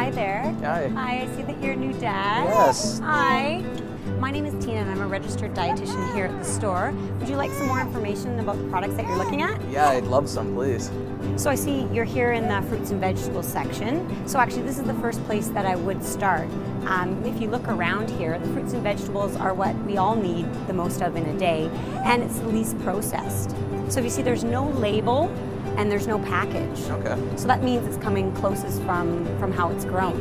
Hi there. Hi. Hi, I see that you're a new dad. Yes. Hi. My name is Tina and I'm a registered dietitian here at the store. Would you like some more information about the products that you're looking at? Yeah, I'd love some, please. So I see you're here in the fruits and vegetables section. So actually this is the first place that I would start. If you look around here, the fruits and vegetables are what we all need the most of in a day, and it's the least processed. So if you see, there's no label and there's no package. Okay. So that means it's coming closest from how it's grown.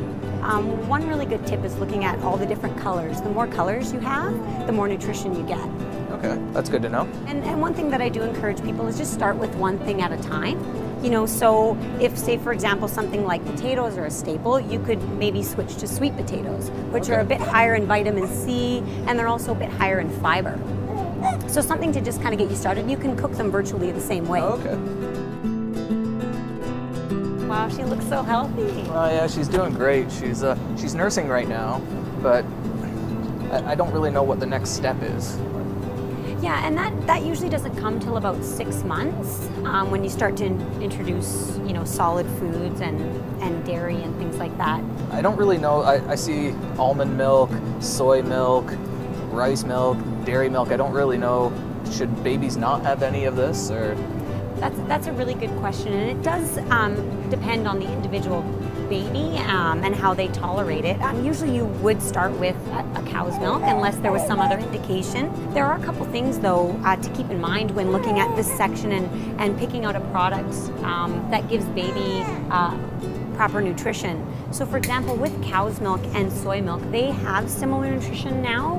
One really good tip is looking at all the different colors. The more colors you have, the more nutrition you get. Okay, that's good to know. And one thing that I do encourage people is just start with one thing at a time. You know, so if, say, for example, something like potatoes are a staple, you could maybe switch to sweet potatoes, which are a bit higher in vitamin C, and they're also a bit higher in fiber. So something to just kind of get you started. You can cook them virtually the same way. Okay. Wow, she looks so healthy. Oh yeah, she's doing great. She's nursing right now, but I don't really know what the next step is. Yeah, and that usually doesn't come till about 6 months when you start to introduce, you know, solid foods and dairy and things like that. I don't really know. I see almond milk, soy milk, rice milk, dairy milk. I don't really know. Should babies not have any of this, or? That's a really good question, and it does depend on the individual baby and how they tolerate it. Usually you would start with a cow's milk unless there was some other indication. There are a couple things though to keep in mind when looking at this section and picking out a product that gives baby proper nutrition. So for example, with cow's milk and soy milk, they have similar nutrition now.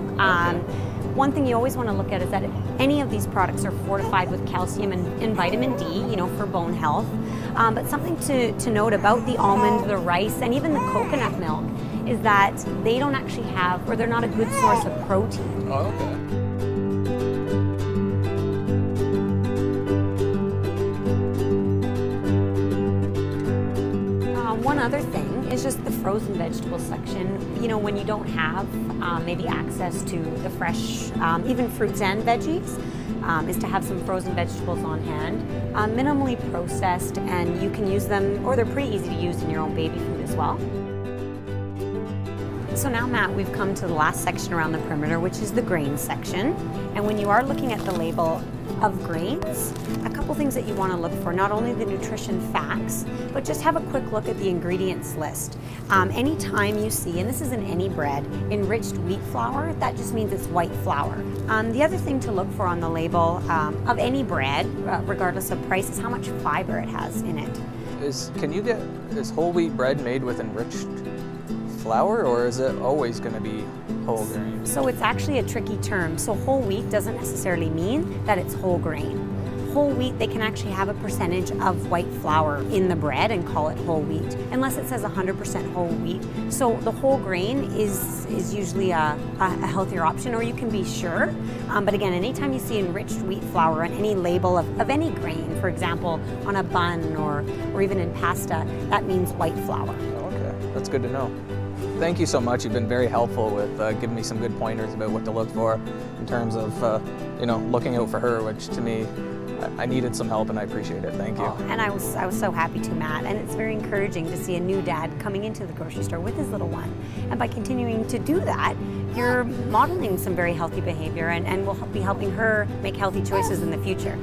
One thing you always want to look at is that any of these products are fortified with calcium and vitamin D, you know, for bone health. But something to note about the almond, the rice, and even the coconut milk is that they don't actually have, or they're not a good source of protein. Oh, okay. One other thing is just the frozen vegetable section. You know, when you don't have maybe access to the fresh, even fruits and veggies, is to have some frozen vegetables on hand, minimally processed, and you can use them, or they're pretty easy to use in your own baby food as well. So now, Matt, we've come to the last section around the perimeter, which is the grains section. And when you are looking at the label of grains, a couple things that you want to look for, not only the nutrition facts, but just have a quick look at the ingredients list. Anytime you see, and this is in any bread, enriched wheat flour, that just means it's white flour. The other thing to look for on the label of any bread, regardless of price, is how much fiber it has in it. Is whole wheat bread made with enriched flour, or is it always going to be whole grain? So it's actually a tricky term. So whole wheat doesn't necessarily mean that it's whole grain. Whole wheat, they can actually have a percentage of white flour in the bread and call it whole wheat, unless it says 100% whole wheat. So the whole grain is usually a healthier option, or you can be sure. But again, anytime you see enriched wheat flour on any label of any grain, for example, on a bun or even in pasta, that means white flour. Okay, that's good to know. Thank you so much. You've been very helpful with giving me some good pointers about what to look for in terms of, you know, looking out for her, which to me, I needed some help, and I appreciate it. Thank you. Oh, and I was so happy to, Matt. And it's very encouraging to see a new dad coming into the grocery store with his little one. And by continuing to do that, you're modeling some very healthy behavior and will be helping her make healthy choices in the future.